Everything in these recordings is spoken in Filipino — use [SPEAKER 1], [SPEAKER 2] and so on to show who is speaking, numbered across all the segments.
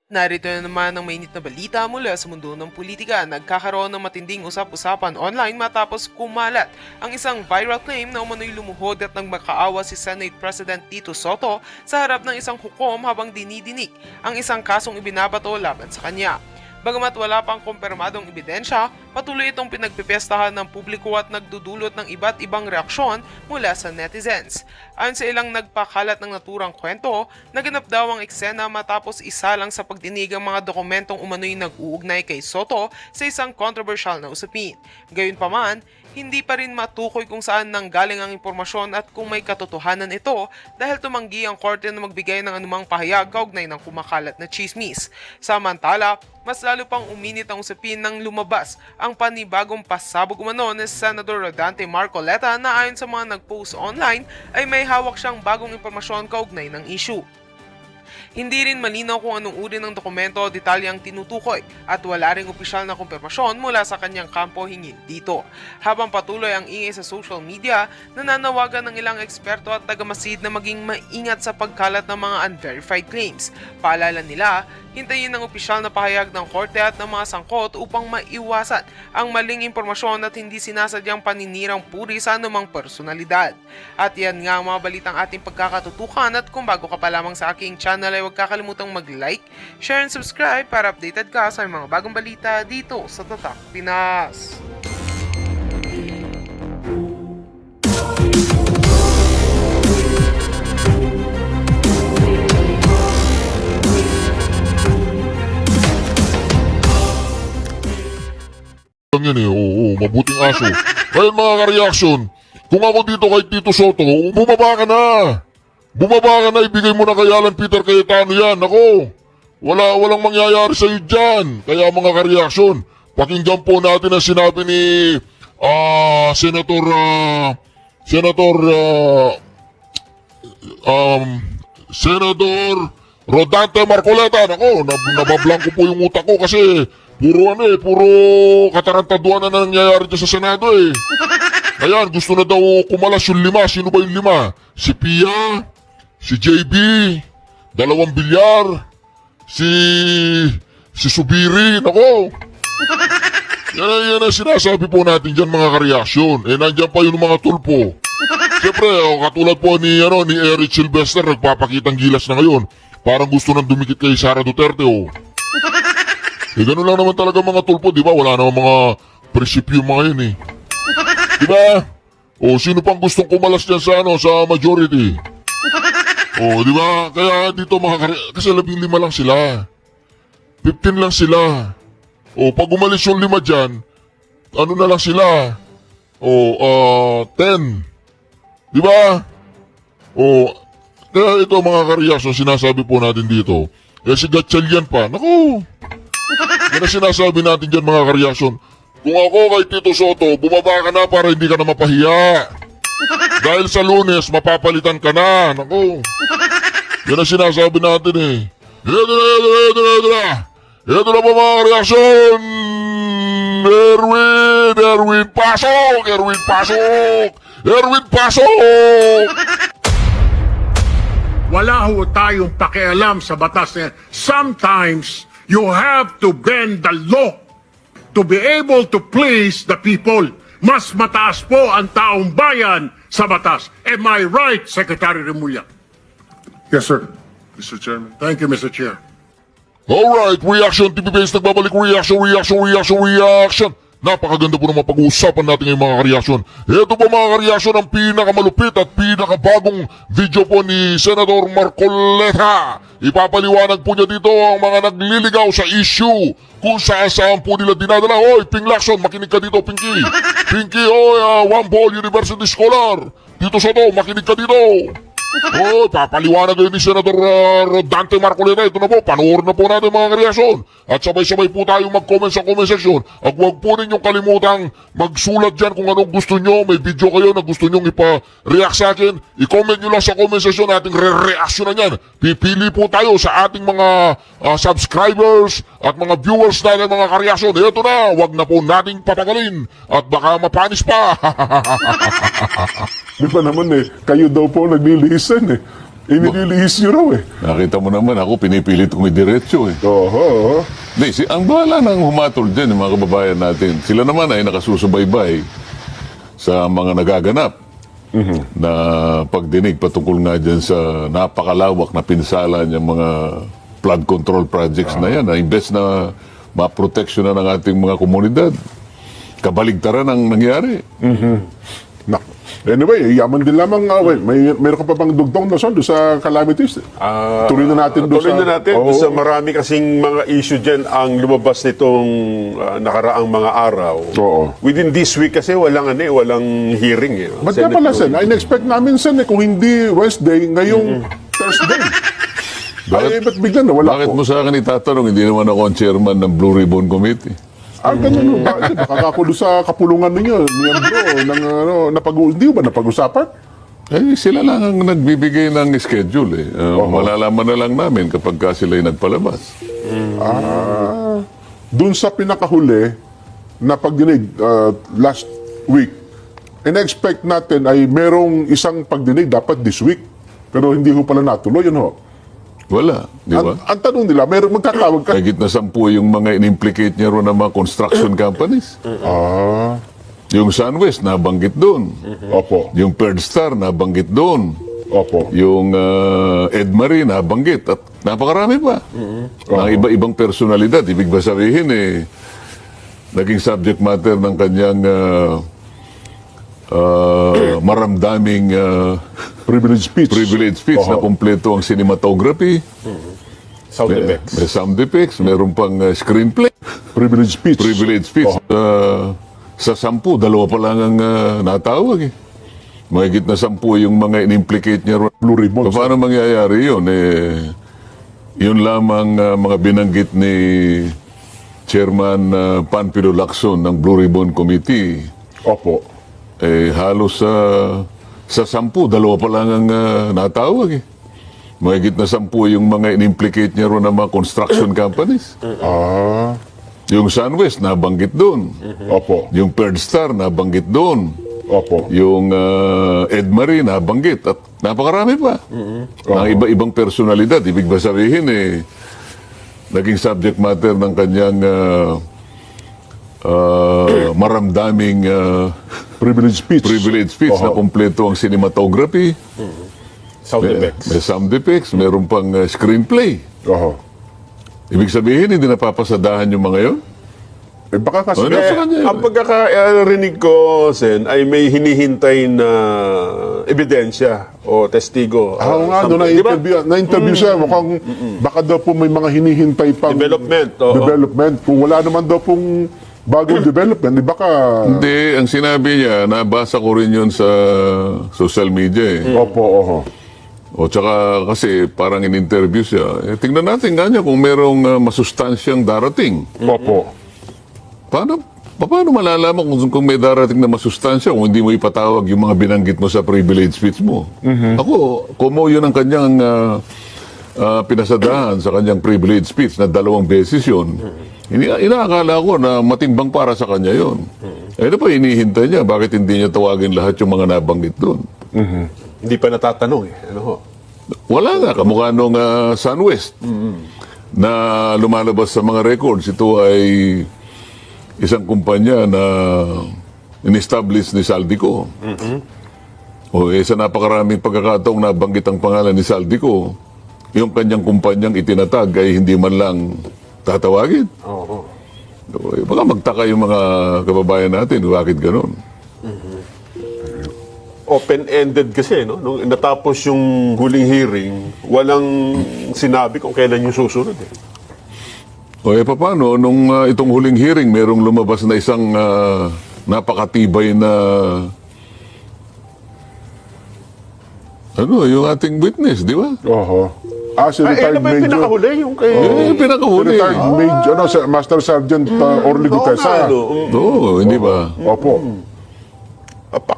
[SPEAKER 1] Narito na naman ang mainit na balita mula sa mundo ng politika. Nagkakaroon ng matinding usap-usapan online matapos kumalat ang isang viral claim na umano'y lumuhod at nagmakaawa si Senate President Tito Soto sa harap ng isang hukom habang dinidinig ang isang kasong ibinabato laban sa kanya. Bagamat wala pang kumpirmadong ebidensya, patuloy itong pinagpipestahan ng publiko at nagdudulot ng iba't ibang reaksyon mula sa netizens. Ayon sa ilang nagpakalat ng naturang kwento, naganap daw ang eksena matapos isa lang sa pagdinig ang mga dokumentong umano'y nag-uugnay kay Soto sa isang controversial na usapin. Gayunpaman, hindi pa rin matukoy kung saan nanggaling ang impormasyon at kung may katotohanan ito dahil tumanggi ang korte na magbigay ng anumang pahayag kaugnay ng kumakalat na chismis. Samantala, mas lalo pang uminit ang usapin nang lumabas ang panibagong pasabog umano ni Senador Rodante Marcoleta na ayon sa mga nag-post online ay may hawak siyang bagong impormasyon kaugnay ng issue. Hindi rin malinaw kung anong uri ng dokumento o detalye ang tinutukoy at wala ring opisyal na kumpirmasyon mula sa kanyang kampo hinggil dito. Habang patuloy ang ingay sa social media, nananawagan ng ilang eksperto at tagamasid na maging maingat sa pagkalat ng mga unverified claims. Paalala nila, hintayin ang opisyal na pahayag ng korte at ng mga sangkot upang maiwasan ang maling impormasyon at hindi sinasadyang paninirang puri sa anumang personalidad. At yan nga ang mga balitang ating pagkakatutukan at kung bago ka pa lamang sa aking channel ay huwag kakalimutang mag-like, share and subscribe para updated ka sa mga bagong balita dito sa Tatak Pinas.
[SPEAKER 2] Lang yan eh, oo, mabuting aso. Ngayon mga ka-reaction, kung ako dito kay Tito Soto, bumaba ka na! Bumaba ka na, ibigay mo na kay Alan Peter Cayetano yan, ako! Walang mangyayari sa'yo dyan. Kaya mga ka-reaction, pakinggan po natin ang sinabi ni Senator Rodante Marcoleta. Nako, nabablanko po yung utak ko kasi puro katarantaduan na nangyayari dyan sa Senado eh. Ayan, gusto na daw kumalas yung 5. Sino ba yung 5? Si Pia, si JB, 2 bilyar, si Subiri. Nako, yan ang sinasabi po natin dyan mga kareaksyon. Eh, nandyan pa yung mga tulpo. Siyempre, katulad po ni Eric Sylvester, nagpapakitang gilas na ngayon. Parang gusto nang dumikit kay Sara Duterte, oh. Eh, ganun lang naman talaga mga tulpo, di ba? Wala naman mga prinsipyo mga yun, eh. Di ba? O, sino pang gustong kumalas dyan sa majority? O, di ba? Kaya dito kasi 15 lang sila. 15 lang sila. O, pag umalis yung 5 dyan, ano na lang sila? O, 10. Di ba? O, kaya ito mga kareaksyon, sinasabi po natin dito. Eh, si Gatchalian pa. Naku! Yan ang sinasabi natin dyan mga kareaksyon. Kung ako kay Tito Soto, bumaba ka na para hindi ka na mapahiya. Dahil sa Lunes, mapapalitan ka na. Naku. Yan ang sinasabi natin eh. Ito na. Ito na po mga kareaksyon. Erwin, pasok! Erwin, pasok!
[SPEAKER 3] Wala ho tayong pakialam sa batas na yan. Sometimes, you have to bend the law to be able to please the people. Mas mataas po ang taong bayan sa batas. Am I right, Secretary Remulla?
[SPEAKER 4] Yes, sir, Mr. Chairman.
[SPEAKER 3] Thank you, Mr. Chair.
[SPEAKER 2] Alright, Reaction TV Base, nagbabalik reaction. Napakaganda po naman pag-uusapan natin ngayong mga kareaksyon. Ito po mga kareaksyon ang pinakamalupit at pinakabagong video po ni Senator Marcoleta. Ipapaliwanag po niya dito ang mga nagliligaw sa issue kung saan po nila dinadala. Hoy, Ping Lacson, makinig ka dito, Pinky. Pinky, One Ball University Scholar. Tito Soto, makinig ka dito. Oh, papaliwanag ni Senator Rodante Marcoleta. Ito na po, panoorin na po natin mga kareaksyon. At sabay-sabay po tayo mag-comment sa comment section. At huwag po ninyong kalimutang magsulat dyan kung anong gusto nyo. May video kayo na gusto nyong ipa-react sa akin. I-comment nyo lang sa comment section ating re-reaction na yan. Pipili po tayo sa ating mga subscribers at mga viewers natin mga kareaksyon. Ito na, huwag na po nating patagalin. At baka mapanis pa.
[SPEAKER 4] Di ba naman eh, kayo daw po naglilisan eh.
[SPEAKER 5] Inililihis nyo raw eh.
[SPEAKER 6] Nakita mo naman ako, pinipilit ko may diretso eh.
[SPEAKER 5] Oho.
[SPEAKER 6] Hindi, ang bahala nang humatol dyan, yung mga kababayan natin. Sila naman ay nakasusubaybay sa mga nagaganap na pagdinig patungkol nga dyan sa napakalawak na pinsalan yung mga flood control projects na yan, na imbes na maproteksyon na ng ating mga komunidad. Kabaligtaran ang nangyari.
[SPEAKER 5] Anyway, yaman din lamang. Meron ka pa bang dugtong na doon sa calamities? Tuloy na natin doon
[SPEAKER 7] Tuloy na natin.
[SPEAKER 5] Oo.
[SPEAKER 7] Sa marami kasing mga issue dyan ang lumabas nitong nakaraang mga araw.
[SPEAKER 5] Oo.
[SPEAKER 7] Within this week kasi walang hearing.
[SPEAKER 5] Ba't nga pala, Sen? In-expect namin, Sen, kung hindi Wednesday, ngayong Thursday. Ay, ba't bigla na wala
[SPEAKER 6] Bakit
[SPEAKER 5] po?
[SPEAKER 6] mo sa akin itatanong, hindi naman ako ang chairman ng Blue Ribbon Committee?
[SPEAKER 5] Ganun ba? Nakakakulo sa kapulungan ninyo, miyembro, hindi ba napag-usapan?
[SPEAKER 6] Eh, sila lang ang nagbibigay ng schedule eh. Malalaman na lang namin kapag ka sila'y nagpalabas.
[SPEAKER 5] Doon sa pinakahuli na pagdinig last week, in-expect natin ay merong isang pagdinig dapat this week. Pero hindi ho pala natuloy, yun ho.
[SPEAKER 6] Wala, di ba?
[SPEAKER 5] Ang tanong nila, meron magkatawag ka.
[SPEAKER 6] Kahit na 10 yung mga in-implicate niya ron ng mga construction companies. Yung SunWest, nabanggit doon.
[SPEAKER 5] Opo,
[SPEAKER 6] Yung Third Star, nabanggit doon.
[SPEAKER 5] opo.
[SPEAKER 6] Yung Edmarie, nabanggit. At napakarami pa. Mga iba-ibang personalidad. Ibig ba sabihin, naging subject matter ng kanyang maramdaming
[SPEAKER 5] Privilege speech.
[SPEAKER 6] privilege speech na kumpleto ang cinematography,
[SPEAKER 7] Sound effects.
[SPEAKER 6] may sound effects, meron pang screenplay,
[SPEAKER 5] Privilege speech.
[SPEAKER 6] privilege speech. Sa 10, 2 pa lang ang natawag eh. Mahigit na 10 yung mga in-implicate niya ron.
[SPEAKER 5] Blue ribbon.
[SPEAKER 6] Paano mangyayari yun? Yun lamang mga binanggit ni Chairman Panfilo Lacson ng Blue Ribbon Committee.
[SPEAKER 5] Opo.
[SPEAKER 6] Halos sa 10, 2 pa lang ang natawag eh. Mahigit na 10 yung mga in-implicate niya ron ng mga construction companies. Yung SunWest, nabanggit doon.
[SPEAKER 5] Opo.
[SPEAKER 6] Yung Third Star, nabanggit doon.
[SPEAKER 5] Opo.
[SPEAKER 6] Yung Edmarie, nabanggit. At napakarami pa. Mga iba-ibang personalidad. Ibig ba sabihin, naging subject matter ng kanyang maramdaming
[SPEAKER 5] Privilege speech.
[SPEAKER 6] privilege speech na kumpleto ang cinematography,
[SPEAKER 7] Sound effects.
[SPEAKER 6] may sound effects, meron pang screenplay.
[SPEAKER 5] Oho.
[SPEAKER 6] Ibig sabihin, hindi napapasadahan yung mga yun?
[SPEAKER 5] Baka kasi...
[SPEAKER 6] Sa kanya yun
[SPEAKER 7] Ang pagkakarinig ko, Sen, ay may hinihintay na ebidensya o testigo.
[SPEAKER 5] Oo nga, doon
[SPEAKER 7] Di ba?
[SPEAKER 5] na-interview siya. Mukhang baka daw po may mga hinihintay pang...
[SPEAKER 7] Development, oo.
[SPEAKER 5] Development. Kung wala naman daw pong bagong development, baka...
[SPEAKER 6] Hindi, ang sinabi niya, nabasa ko rin yun sa social media eh.
[SPEAKER 5] Opo, oho.
[SPEAKER 6] O tsaka kasi parang in-interview siya. Tingnan natin nga niya kung merong masustansyang darating.
[SPEAKER 5] Opo.
[SPEAKER 6] Paano malalaman kung may darating na masustansya kung hindi mo ipatawag yung mga binanggit mo sa privilege speech mo? Ako, kumo yun ang kanyang pinasadahan sa kanyang privilege speech na 2 beses yun. Inaakala ko na matimbang para sa kanya yun. Ano pa hinihintay niya? Bakit hindi niya tawagin lahat yung mga nabanggit doon?
[SPEAKER 7] Hindi pa natatanong eh. Ano ho?
[SPEAKER 6] Wala nga, kamukha nung SunWest na lumalabas sa mga records. Ito ay isang kumpanya na in-establish ni Saldico. Sa napakaraming pagkakataong nabanggit ang pangalan ni Saldico, yung kanyang kumpanyang itinatag ay hindi man lang tatawagin.
[SPEAKER 7] Oo.
[SPEAKER 6] Baka magtaka yung mga kababayan natin, bakit ganun?
[SPEAKER 7] Open-ended kasi, no? Nung natapos yung huling hearing, walang sinabi kung kailan yung susunod eh.
[SPEAKER 6] Paano? Nung itong huling hearing, merong lumabas na isang napakatibay na yung ating witness, di ba?
[SPEAKER 5] Oho. Si
[SPEAKER 7] Ay,
[SPEAKER 5] retired
[SPEAKER 7] ano ba yung
[SPEAKER 5] Major...
[SPEAKER 7] pinakahuli? Yung kay...
[SPEAKER 6] Yung pinakahuli.
[SPEAKER 5] Retired Major... Master Sergeant Orly Gutesa.
[SPEAKER 6] Oo, hindi ba?
[SPEAKER 5] Opo.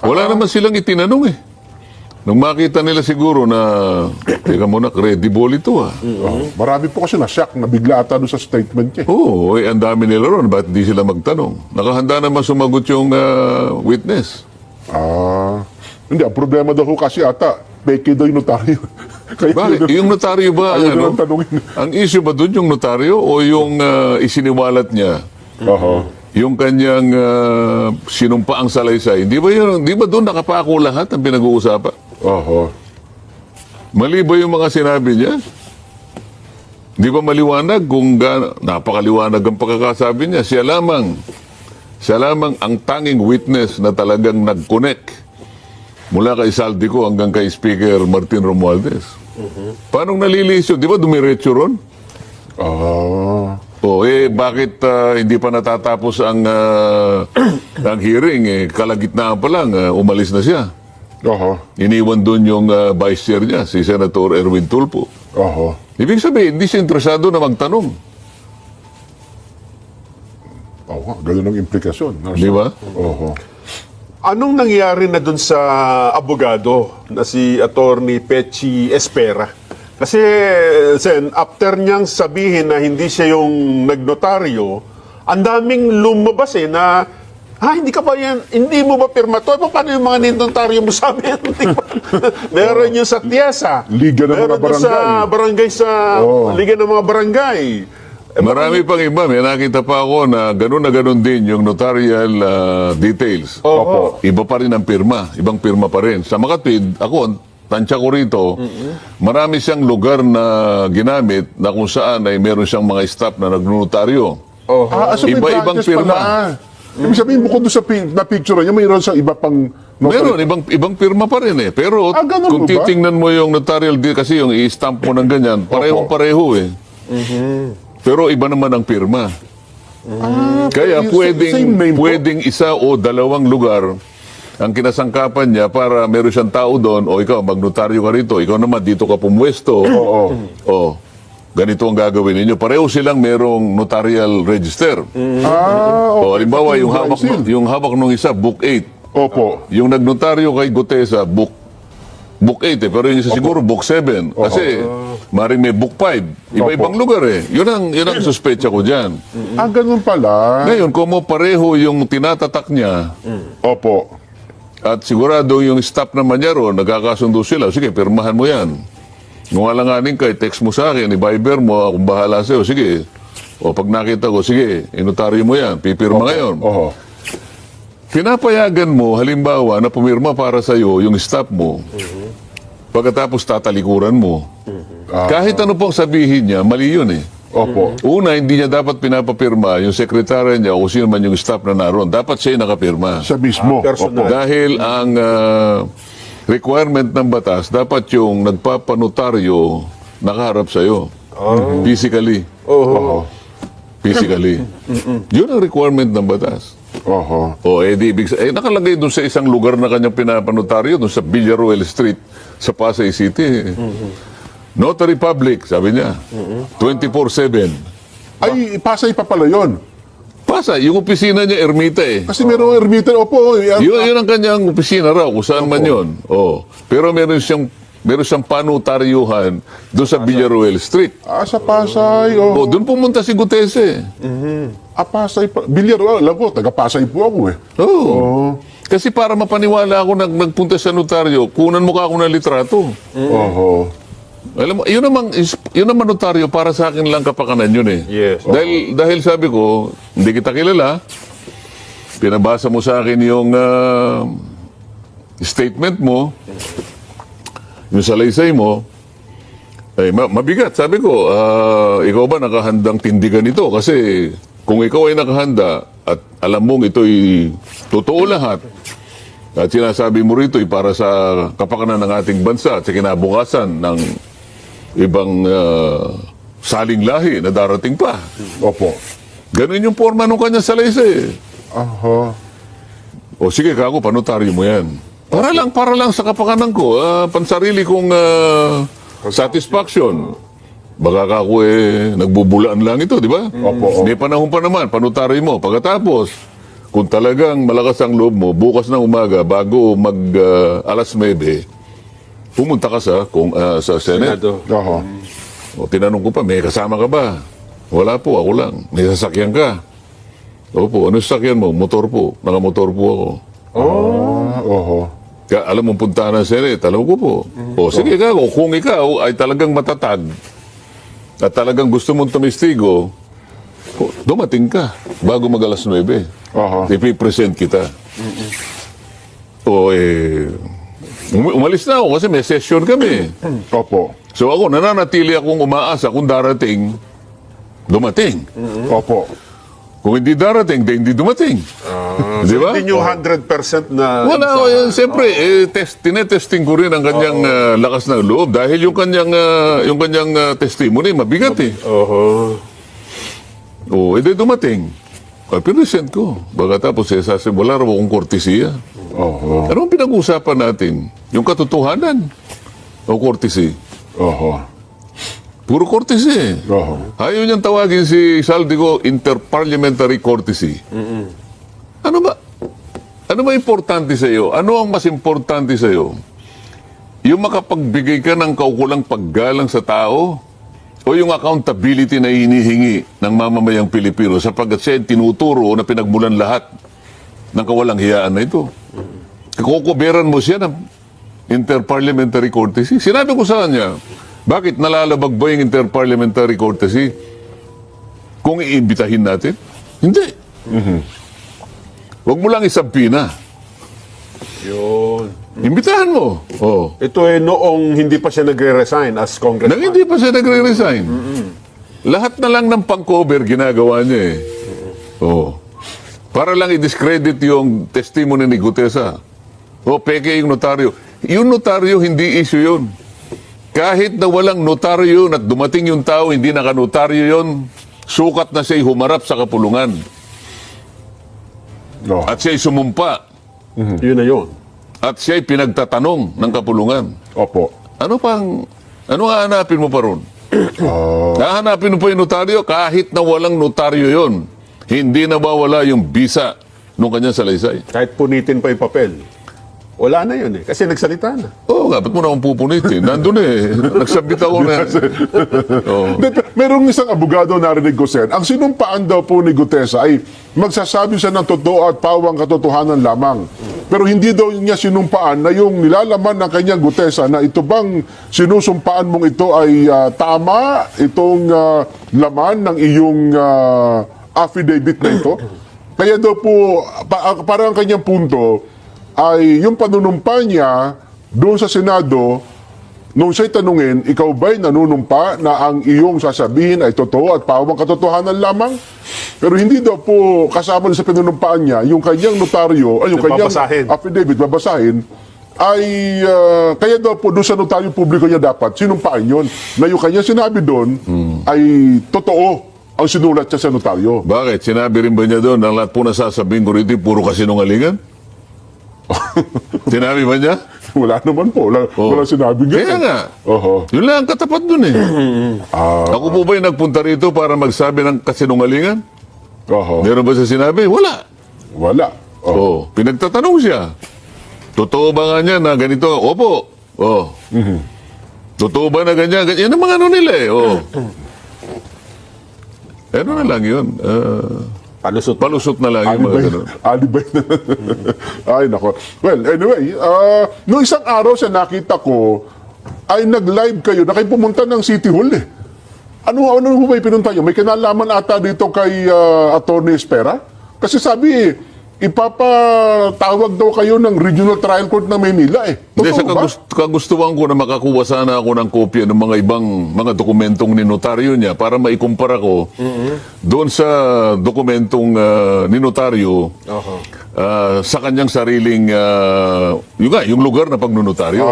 [SPEAKER 6] Wala naman silang itinanong eh. Nung makita nila siguro na, teka muna, credible ito
[SPEAKER 5] Marami po kasi na-shock na bigla ata doon sa statement niya.
[SPEAKER 6] Oo, ang dami nila ron. Ba't di sila magtanong? Nakahanda naman sumagot yung witness.
[SPEAKER 5] Hindi, ang problema daw ho kasi ata, peke daw yung notaryo. Kaya
[SPEAKER 6] Bakit? Yung notaryo ba,
[SPEAKER 5] Ayaw
[SPEAKER 6] ano?
[SPEAKER 5] nilang tanungin.
[SPEAKER 6] Ang issue ba doon yung notaryo o yung isiniwalat niya?
[SPEAKER 5] Oho.
[SPEAKER 6] Yung kanyang sinumpaang salaysay, di ba doon nakapako lahat ang pinag-uusapan?
[SPEAKER 5] Oho.
[SPEAKER 6] Mali ba yung mga sinabi niya? Di ba maliwanag kung napakaliwanag ang pagkakasabi niya? Siya lamang ang tanging witness na talagang nag-connect mula kay Saldico hanggang kay Speaker Martin Romualdez. Paano nalilis yun? Di ba dumiretso ron? Bakit hindi pa natatapos ang hearing? Kalagitnaan pa lang, umalis na siya.
[SPEAKER 5] Oho.
[SPEAKER 6] Iniwan doon yung vice chair niya, si Senator Erwin Tulfo.
[SPEAKER 5] Oho.
[SPEAKER 6] Ibig sabihin, hindi siya interesado na magtanong.
[SPEAKER 5] Oo, ganun ang implikasyon.
[SPEAKER 6] Di ba?
[SPEAKER 5] Oho.
[SPEAKER 7] Anong nangyari na dun sa abogado na si Attorney Pechi Espera? Kasi, Sen, after niyang sabihin na hindi siya yung nagnotaryo, ang daming lumabas na, hindi ka ba yan, hindi mo ba pirma to? Paano yung mga ninontaryo mo sa amin? Meron yung sa Tiesa.
[SPEAKER 5] Liga ng mga
[SPEAKER 7] Meron yung sa barangay Liga ng mga barangay.
[SPEAKER 6] Marami pang iba. May nakita pa ako na gano'n din yung notarial details.
[SPEAKER 5] Opo.
[SPEAKER 6] Iba pa rin ang pirma. Ibang pirma pa rin. Sa Makatwid, ako, tansya ko rito, marami siyang lugar na ginamit na kung saan ay meron siyang mga staff na nagnotaryo.
[SPEAKER 5] So may
[SPEAKER 6] Iba-ibang
[SPEAKER 5] branches
[SPEAKER 6] pirma.
[SPEAKER 5] pala. Ibig sabihin, bukod doon sa na picture niya, mayroon sa iba pang...
[SPEAKER 6] Meron, ibang pirma pa rin eh. Pero
[SPEAKER 5] ganun
[SPEAKER 6] kung
[SPEAKER 5] mo ba?
[SPEAKER 6] titingnan mo yung notarial deal, kasi yung i-stamp mo ng ganyan, parehong-pareho eh. Pero iba naman ang pirma. Kaya
[SPEAKER 5] same name po?
[SPEAKER 6] pwedeng isa o dalawang lugar ang kinasangkapan niya para meron siyang tao doon, o ikaw, magnotaryo ka rito, ikaw naman, dito ka pumwesto. O, ganito ang gagawin ninyo. Pareho silang merong notarial register. O, halimbawa, yung hawak nung isa, Book 8.
[SPEAKER 5] Opo.
[SPEAKER 6] Yung nagnotaryo kay Gutesa, Book 8 pero yung isa siguro Book 7. Kasi maring may Book 5. Iba-ibang lugar eh. Yun ang suspecha ko dyan.
[SPEAKER 5] Ganun pala.
[SPEAKER 6] Ngayon, kung mo pareho yung tinatatak niya,
[SPEAKER 5] Opo.
[SPEAKER 6] at sigurado yung staff naman niya ron, nagkakasundo sila, sige, pirmahan mo yan. Kung alanganin ka, text mo sa akin, i-Viber mo, akong bahala sa'yo, sige. O pag nakita ko, sige, inotaryo mo yan, pipirma ngayon.
[SPEAKER 5] Oho.
[SPEAKER 6] Pinapayagan mo, halimbawa, na pumirma para sa'yo yung staff mo, pagkatapos tatalikuran mo. Kahit ano pong sabihin niya, mali yun eh.
[SPEAKER 5] Opo.
[SPEAKER 6] Una, hindi niya dapat pinapapirma yung sekretary niya o sino man yung staff na naroon. Dapat siya nakapirma.
[SPEAKER 5] Siya mismo.
[SPEAKER 7] personal.
[SPEAKER 5] Opo.
[SPEAKER 6] Dahil ang requirement ng batas, dapat yung nagpapanotaryo nakaharap sa'yo. Physically.
[SPEAKER 5] Oho.
[SPEAKER 6] Physically. Yun ang requirement ng batas.
[SPEAKER 5] Oho.
[SPEAKER 6] Nakalagay doon sa isang lugar na kanyang pinapanotaryo, doon sa Villaruel Street, sa Pasay City. Notary Public, sabi niya. 24/7.
[SPEAKER 5] Ay, Pasay pa pala yun.
[SPEAKER 6] Pasay, yung opisina niya, ermita eh.
[SPEAKER 5] Kasi merong ermita. Opo.
[SPEAKER 6] Yun ang kanyang opisina raw, kung saan man yun. Pero meron siyang panutaryuhan doon sa Villaruel Street.
[SPEAKER 5] Sa Pasay. Oh.
[SPEAKER 6] Doon pumunta si Gutese.
[SPEAKER 5] Pasay pa. Bilyar. Alam ko, taga Pasay po ako eh.
[SPEAKER 6] Kasi para mapaniwala ako nagpunta sa notaryo, kunan mo ka ako ng litrato.
[SPEAKER 5] Oho.
[SPEAKER 6] Alam mo, yun naman notaryo, para sa akin lang kapakanan yun eh.
[SPEAKER 7] Yes.
[SPEAKER 6] Dahil sabi ko, hindi kita kilala, pinabasa mo sa akin yung statement mo, yung salaysay mo, ay mabigat. Sabi ko, ikaw ba nakahandang tindigan ito? Kasi kung ikaw ay nakahanda at alam mong ito'y totoo lahat, at sinasabi mo rito ay para sa kapakanan ng ating bansa at sa kinabukasan ng ibang saling lahi na darating pa.
[SPEAKER 5] Opo.
[SPEAKER 6] Ganun yung forma nung kanyang salaysay.
[SPEAKER 5] Oho.
[SPEAKER 6] O sige, kako, panotaryo mo yan. Para lang sa kapakanan ko, pansarili kong satisfaction. Baka kako nagbubulaan lang ito, di ba?
[SPEAKER 5] Opo.
[SPEAKER 6] May panahon pa naman, panutaryo mo. Pagkatapos, kung talagang malakas ang loob mo, bukas ng umaga, bago alas 9, pumunta ka sa Senate.
[SPEAKER 5] Oho.
[SPEAKER 6] O, tinanong ko pa, may kasama ka ba? Wala po, ako lang. May sasakyan ka? Opo, ano sasakyan mo? Motor po. Nakamotor po ako.
[SPEAKER 5] Oho.
[SPEAKER 6] Alam mo puntahan ng Senate, alam ko po. O sige ka, kung ikaw ay talagang matatag at talagang gusto mong tumistigo, dumating ka bago mag alas 9.
[SPEAKER 5] Aha.
[SPEAKER 6] Ipipresent kita. O umalis na ako kasi may session kami.
[SPEAKER 5] Opo.
[SPEAKER 6] So ako, nananatili akong umaasa kung darating, dumating.
[SPEAKER 5] Opo.
[SPEAKER 6] Kung hindi darating, hindi dumating. Di ba?
[SPEAKER 7] Hindi nyo 100% na...
[SPEAKER 6] Wala, siyempre, tinetesting ko rin ang kanyang lakas ng loob dahil yung kanyang testimony, mabigat eh. Edi dumating. Pinesent ko. Pagkatapos, wala raw akong kortesiya.
[SPEAKER 5] Oho.
[SPEAKER 6] Ano ang pinag-uusapan natin? Yung katotohanan o kortesi?
[SPEAKER 5] Oho.
[SPEAKER 6] Puro courtesy.
[SPEAKER 5] Oho.
[SPEAKER 6] Ayaw niyang tawagin si Saldico interparliamentary courtesy. Ano ba? Ano ba importante sa iyo? Ano ang mas importante sa iyo? Yung makapagbigay ka ng kaukulang paggalang sa tao o yung accountability na hinihingi ng mamamayang Pilipino sapagkat siya tinuturo na pinagmulan lahat ng kawalang hiyaan na ito. Kukuberan mo siya ng interparliamentary courtesy. Sinabi ko sa kanya, bakit nalalabag ba yung interparliamentary courtesy kung iimbitahin natin? Hindi. Huwag mo lang isampina.
[SPEAKER 7] Yun.
[SPEAKER 6] Imbitahan mo. Oh.
[SPEAKER 7] Ito noong hindi pa siya nagre-resign as
[SPEAKER 6] Nang
[SPEAKER 7] congressman.
[SPEAKER 6] hindi pa siya nagre-resign. Lahat na lang ng pang-cover ginagawa niya eh. Oh. Para lang i-discredit yung testimony ni Gutesa. O peke yung notaryo. Yung notaryo, hindi issue yun. Kahit na walang notaryo at dumating yung tao, hindi nakanotaryo yun, sukat na siya'y humarap sa kapulungan.
[SPEAKER 5] No.
[SPEAKER 6] At siya'y sumumpa.
[SPEAKER 7] Yun na yun.
[SPEAKER 6] At siya'y pinagtatanong ng kapulungan.
[SPEAKER 5] Opo.
[SPEAKER 6] Ano hahanapin mo pa ron? Hahanapin mo pa yung notaryo kahit na walang notaryo yon. Hindi nawawala yung bisa nung kanyang salaysay.
[SPEAKER 7] Kahit punitin pa yung papel. Wala na yun eh. Kasi nagsalita na.
[SPEAKER 6] Oo nga, ba't mo naman pupunitin? Nandun eh. Nagsabit ako na. Oo.
[SPEAKER 5] Merong isang abogado narinig ko, Sen. Ang sinumpaan daw po ni Gutesa ay magsasabi siya ng totoo at pawang katotohanan lamang. Pero hindi daw niya sinumpaan na yung nilalaman ng kanyang Gutesa na ito bang sinusumpaan mong ito ay tama, itong laman ng iyong affidavit na ito. Kaya daw po, parang ang kanyang punto, ay yung panunumpa niya doon sa Senado, nung siya'y tanungin, ikaw ba'y nanunumpa na ang iyong sasabihin ay totoo at pawang katotohanan lamang? Pero hindi daw po kasama sa pinunumpaan niya, yung kanyang notaryo, ay yung kanyang
[SPEAKER 7] Babasahin.
[SPEAKER 5] affidavit, babasahin, ay kaya daw po doon sa notaryo publiko niya dapat sinumpaan yun, na yung kanyang sinabi doon ay totoo ang sinulat niya sa notaryo.
[SPEAKER 6] Bakit? Sinabi rin ba niya doon, ang lahat po nasasabihin ko rito, puro kasinungalingan? Sinabi ba niya?
[SPEAKER 5] Wala naman po. Wala sinabing ganun.
[SPEAKER 6] Kaya nga.
[SPEAKER 5] Oho.
[SPEAKER 6] Yun lang ang katapat dun eh. Ako po ba yung nagpunta rito para magsabi ng kasinungalingan?
[SPEAKER 5] Oho.
[SPEAKER 6] Meron ba siya sinabi? Wala.
[SPEAKER 5] Wala.
[SPEAKER 6] Oh. Pinagtatanong siya. Totoo ba nga niya na ganito? Opo. Oh. Totoo ba na ganyan? Yan ang mga ano nila eh. Oh. Ano na lang yun? Palusot na lang yung mga ganun.
[SPEAKER 5] Alibay na. Ay, nako. Well, anyway, noong isang araw sa nakita ko, ay nag-live kayo na kayo pumunta ng City Hall eh. Ano ho ba yung pinunta nyo? May kinalaman ata dito kay Attorney Espera? Kasi sabi, ipapatawag daw kayo ng Regional Trial Court ng Maynila eh.
[SPEAKER 6] Hindi, sa
[SPEAKER 5] Totoo ba?
[SPEAKER 6] kagustuhan ko na makakuha sana ako ng kopya ng mga ibang mga dokumentong ninotaryo niya para maikumpara ko doon sa dokumentong ninotaryo sa kanyang sariling yung lugar na pagnunotaryo.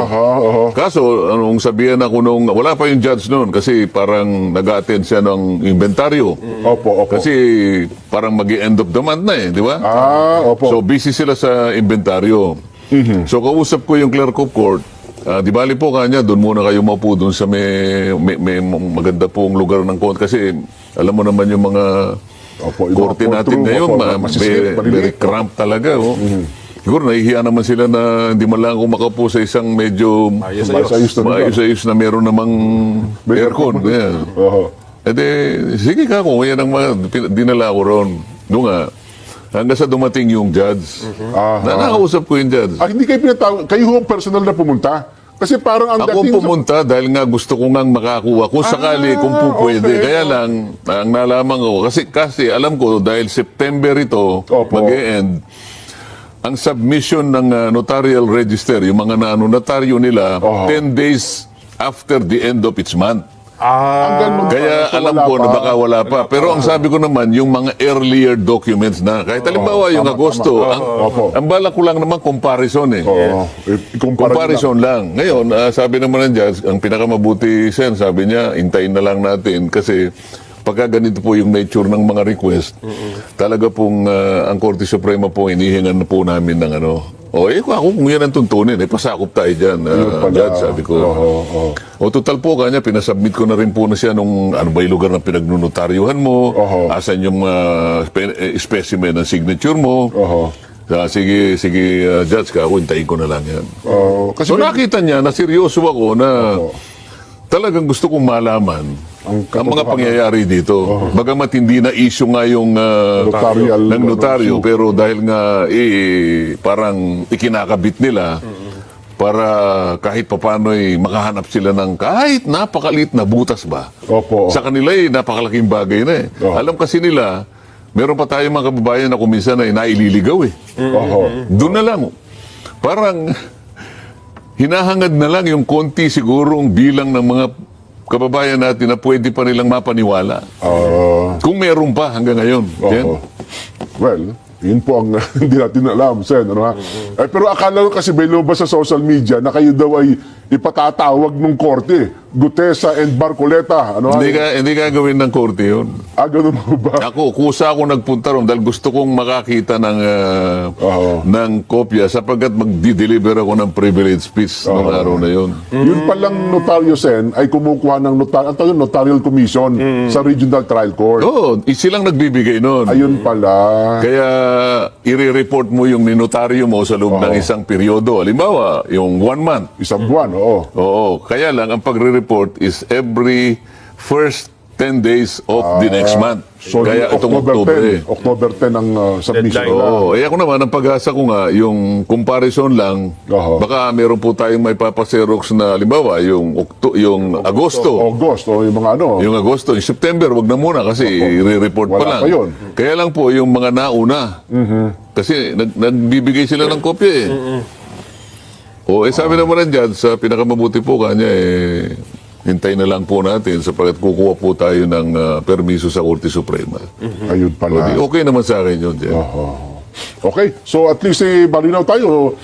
[SPEAKER 6] Kaso, anong sabihan ako nung, wala pa yung judge noon kasi parang nag-attend siya ng inventaryo.
[SPEAKER 5] Opo.
[SPEAKER 6] Kasi parang mag-end of the month na eh, di ba?
[SPEAKER 5] Opo.
[SPEAKER 6] So busy sila sa inventaryo. So kausap ko yung clerk of court. Di bali po kanya, doon muna kayo maupo doon sa may maganda pong lugar ng court. Kasi alam mo naman yung mga
[SPEAKER 5] Opo, yung
[SPEAKER 6] korte
[SPEAKER 5] mga
[SPEAKER 6] natin
[SPEAKER 5] courtroom,
[SPEAKER 6] ngayon,
[SPEAKER 5] opo, masisilip,
[SPEAKER 6] very
[SPEAKER 5] maliliit.
[SPEAKER 6] cramped talaga. Oh. Siguro nahihiya naman sila na hindi man lang ako makaupo sa isang medyo maayos-ayos na meron namang aircon. Yeah.
[SPEAKER 5] Oho.
[SPEAKER 6] E de, sige ka kung yan ang mga dinala ko ron. Doon nga, Hanggang sa dumating yung judge.
[SPEAKER 5] Aha.
[SPEAKER 6] Nakausap ko yung judge.
[SPEAKER 5] Hindi kayo pinatawag, kayo ho ang personal na pumunta. Kasi parang ang
[SPEAKER 6] Ako
[SPEAKER 5] dating
[SPEAKER 6] pumunta dahil nga gusto ko ngang makakuha kung sakali, kung po pwede.
[SPEAKER 5] okay.
[SPEAKER 6] Kaya lang, ang nalaman ko, kasi alam ko, dahil September ito,
[SPEAKER 5] Opo.
[SPEAKER 6] mag-e-end, ang submission ng notarial register, yung mga notaryo nila,
[SPEAKER 5] Oho.
[SPEAKER 6] 10 days after the end of each month.
[SPEAKER 5] Hanggang mag-
[SPEAKER 6] Kaya
[SPEAKER 5] so
[SPEAKER 6] alam
[SPEAKER 5] wala
[SPEAKER 6] ko na
[SPEAKER 5] pa.
[SPEAKER 6] baka wala pa. Pero ang sabi ko naman, yung mga earlier documents na, kahit halimbawa yung
[SPEAKER 5] tama,
[SPEAKER 6] Agosto,
[SPEAKER 5] tama.
[SPEAKER 6] ang,
[SPEAKER 5] Opo.
[SPEAKER 6] ang balak ko lang naman comparison eh.
[SPEAKER 5] Oo. Ikumpara
[SPEAKER 6] Comparison lang. Ngayon, sabi naman ng judge, ang pinakamabuti, Sen, sabi niya, hintayin na lang natin kasi pagka ganito po yung nature ng mga request, talaga pong ang Korte Suprema po, inihingan na po namin ng ano. Ako kung yan ang tuntunin, pasakop tayo dyan,
[SPEAKER 5] pala.
[SPEAKER 6] judge, sabi ko. O total po, kanya, pinasubmit ko na rin po na siya nung ano ba yung lugar na pinagnunotaryuhan mo,
[SPEAKER 5] Oho.
[SPEAKER 6] asan yung specimen ng signature mo.
[SPEAKER 5] Oho.
[SPEAKER 6] Sige, judge ka, ako, hintayin ko na lang yan.
[SPEAKER 5] Kasi
[SPEAKER 6] So nakita niya na seryoso ako na talagang gusto kong malaman ang mga
[SPEAKER 5] katotohanan.
[SPEAKER 6] pangyayari dito. Bagamat hindi na issue nga yung
[SPEAKER 5] Notarial,
[SPEAKER 6] ng notaryo,
[SPEAKER 5] issue.
[SPEAKER 6] pero dahil nga parang ikinakabit nila para kahit papano'y makahanap sila ng kahit napakalit na butas ba.
[SPEAKER 5] Opo.
[SPEAKER 6] Sa kanila napakalaking bagay na eh.
[SPEAKER 5] Oh.
[SPEAKER 6] Alam kasi nila, meron pa tayong mga kababayan na kuminsan ay naililigaw eh.
[SPEAKER 5] Oho.
[SPEAKER 6] Doon na lang. Parang hinahangad na lang yung konti sigurong bilang ng mga kababayan natin na pwede pa nilang mapaniwala. Kung meron pa hanggang ngayon. Jen?
[SPEAKER 5] Oho. Well, yun po ang hindi natin alam, Sen. Ano, ha? Pero akala ko kasi may lumabas sa social media na kayo daw ay ipatatawag ng korte. Gutesa and Barcoleta. Ano, ha?
[SPEAKER 6] Hindi ka gawin ng korte yun.
[SPEAKER 5] Ganun mo ba?
[SPEAKER 6] Kusa ako nagpunta ron dahil gusto kong makakita ng kopya sapagkat magdi-deliver ako ng privilege speech noong araw na yun.
[SPEAKER 5] Yun palang notaryo, Sen, ay kumukuha ng notarial commission sa Regional Trial Court.
[SPEAKER 6] Oo, silang nagbibigay nun.
[SPEAKER 5] Ayun pala.
[SPEAKER 6] Kaya i-report mo yung ninotaryo mo sa loob ng isang peryodo. Halimbawa, yung 1 month.
[SPEAKER 5] Isang buwan, oo.
[SPEAKER 6] Oo, kaya lang ang pagre-report is every first 10 days of the next month.
[SPEAKER 5] So,
[SPEAKER 6] Kaya itong Oktobre.
[SPEAKER 5] October 10 ang submission
[SPEAKER 7] Deadline.
[SPEAKER 5] nila.
[SPEAKER 6] Oo, ako naman, ang pag-asa ko nga, yung comparison lang,
[SPEAKER 5] Oo.
[SPEAKER 6] baka meron po tayong may papaserox na, halimbawa, yung Agosto.
[SPEAKER 5] August, o yung mga ano.
[SPEAKER 6] Yung Agosto, yung September, wag na muna kasi i-report pa
[SPEAKER 5] Wala
[SPEAKER 6] lang.
[SPEAKER 5] pa yun.
[SPEAKER 6] Kaya lang po, yung mga nauna. Kasi nagbibigay sila ng kopya eh. Sabi naman ng judge, sa pinakamabuti po kanya hintay na lang po natin sapagkat kukuha po tayo ng permiso sa Korte Suprema.
[SPEAKER 5] Ayun pala.
[SPEAKER 6] Okay naman sa akin yun, Jen.
[SPEAKER 5] Okay, so at least malinaw tayo.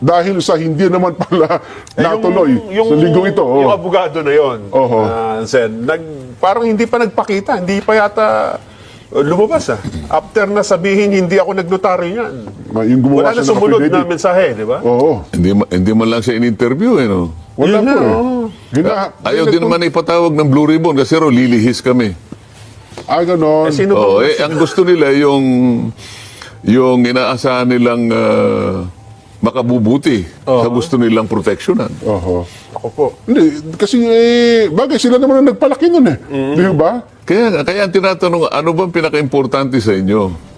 [SPEAKER 5] Dahil sa hindi naman pala natuloy sa linggong ito.
[SPEAKER 7] Yung abogado na yon,
[SPEAKER 5] Oho.
[SPEAKER 7] Sen, parang hindi pa nagpakita, hindi pa yata lumabas After na sabihin, hindi ako nagnotaryo yan.
[SPEAKER 5] Yung gumawa
[SPEAKER 7] Wala na
[SPEAKER 5] siya ng
[SPEAKER 7] sumunod
[SPEAKER 5] affidavit.
[SPEAKER 7] na mensahe, di ba?
[SPEAKER 5] Oo.
[SPEAKER 6] Hindi man lang siya in-interview, no?
[SPEAKER 5] Wala
[SPEAKER 7] Yun
[SPEAKER 5] po
[SPEAKER 7] na,
[SPEAKER 6] Ayaw din naman ipatawag ng Blue Ribbon kasi lilihis kami.
[SPEAKER 5] Ganon.
[SPEAKER 7] Sino ba?
[SPEAKER 6] Ang gusto nila yung inaasahan nilang makabubuti sa gusto nilang proteksyonan.
[SPEAKER 5] Oho.
[SPEAKER 7] Ako po.
[SPEAKER 5] Hindi, kasi bagay sila naman ang nagpalaki nun Di ba?
[SPEAKER 6] Kaya ang tinatanong, ano bang pinaka-importante sa inyo?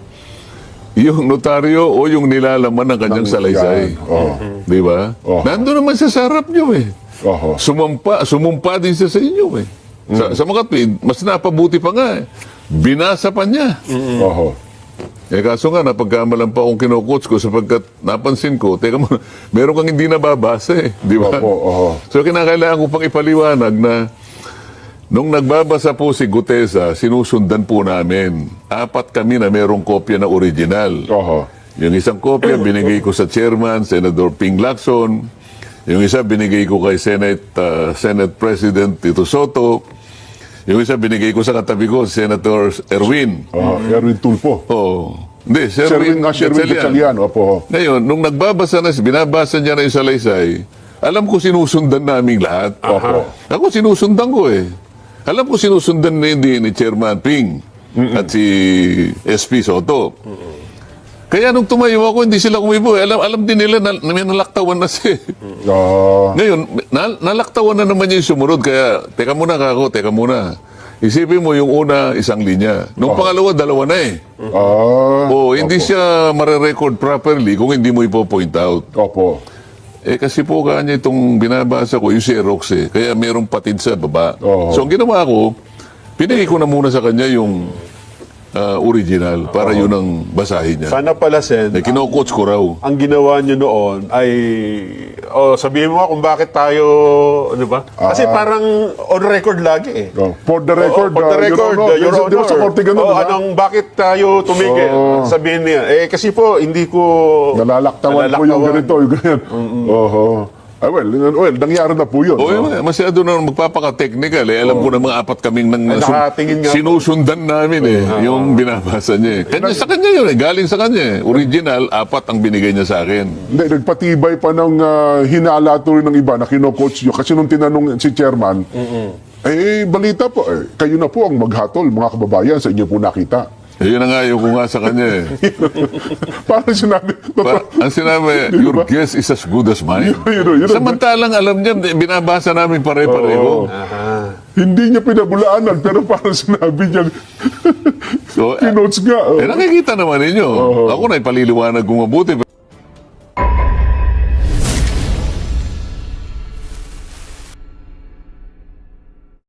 [SPEAKER 6] Yung notaryo o yung nilalaman ng kanyang salaysay? Di ba? Nandun naman siya sa harap nyo
[SPEAKER 5] Oho.
[SPEAKER 6] Sumumpa din siya sa inyo Sa mga tweet, mas napabuti pa nga Binasa pa niya.
[SPEAKER 5] Oho.
[SPEAKER 6] Kaso nga, napagkamalan pa akong kinukots ko sapagkat napansin ko, teka mo, meron kang hindi nababasa di ba?
[SPEAKER 5] Opo, oho.
[SPEAKER 6] So kinakailangan ko pang ipaliwanag na nung nagbabasa po si Gutesa, sinusundan po namin. 4 kami na merong kopya na original.
[SPEAKER 5] Oho.
[SPEAKER 6] Yung isang kopya binigay ko sa chairman, Senator Ping Lacson. Yung isa binigay ko kay Senate President Tito Soto. Yung isa binigay ko sa katabi ko, Senator Erwin.
[SPEAKER 5] Erwin Tulfo.
[SPEAKER 6] Hindi,
[SPEAKER 5] Sherwin Gatchalian. Opo.
[SPEAKER 6] Ngayon, nung binabasa niya na yung salaysay, alam ko sinusundan naming lahat.
[SPEAKER 5] Opo.
[SPEAKER 6] Ako sinusundan ko Alam ko sinusundan na ni Chairman Ping at si SP Soto. Kaya nung tumayo ako, hindi sila kumibo. Alam din nila na may nalaktawan na siya. Ngayon, nalaktawan na naman yung sumunod. Kaya, teka muna. Isipin mo yung una, isang linya. Nung pangalawa, dalawa na eh. Hindi siya mare-record properly kung hindi mo ipo-point out.
[SPEAKER 5] Opo.
[SPEAKER 6] Eh kasi po kanya itong binabasa ko, yung Xerox eh. Kaya merong patid sa baba.
[SPEAKER 5] Oo.
[SPEAKER 6] So ang ginawa ko, pinigay ko na muna sa kanya yung original para yun ang basahin niya.
[SPEAKER 7] Sana pala, Sen,
[SPEAKER 6] Eh, kino-coach ko raw.
[SPEAKER 7] ang ginawa nyo noon ay, sabihin mo nga kung bakit tayo, ano ba? Kasi parang on record lagi eh.
[SPEAKER 5] For the record,
[SPEAKER 7] For the record, Your Honor.
[SPEAKER 5] Di ba sa korte ganun, di ba?
[SPEAKER 7] Bakit tayo tumigil?
[SPEAKER 5] Oo.
[SPEAKER 7] Sabihin niya, kasi po, hindi ko...
[SPEAKER 5] Nalalaktawan po yung ganito, yung ganyan. Oho. Ay, well, nangyari na po yun.
[SPEAKER 6] Masyado na magpapaka-technical eh. Alam ko na mga apat kaming
[SPEAKER 7] nakatingin nga po.
[SPEAKER 6] sinusundan namin eh. Yung binabasa niya eh. Sa kanya yun eh. Galing sa kanya eh. Original, apat ang binigay niya sa akin.
[SPEAKER 5] Hindi, nagpatibay pa ng hinala tuloy ng iba na kino-coach nyo. Kasi nung tinanong si chairman, balita po, kayo na po ang maghatol, mga kababayan, sa inyo po nakita.
[SPEAKER 6] Yun ang ayaw ko nga sa kanya eh.
[SPEAKER 5] Parang sinabi,
[SPEAKER 6] Ang sinabi, your guess is as good as mine.
[SPEAKER 5] Yun.
[SPEAKER 6] Samantalang alam niya, binabasa namin pare-pareho.
[SPEAKER 5] Hindi niya pinabulaanan, pero parang sinabi niya,
[SPEAKER 6] So,
[SPEAKER 5] kinotes nga.
[SPEAKER 6] nakikita naman ninyo. Ako na ipaliliwanag kung mabuti.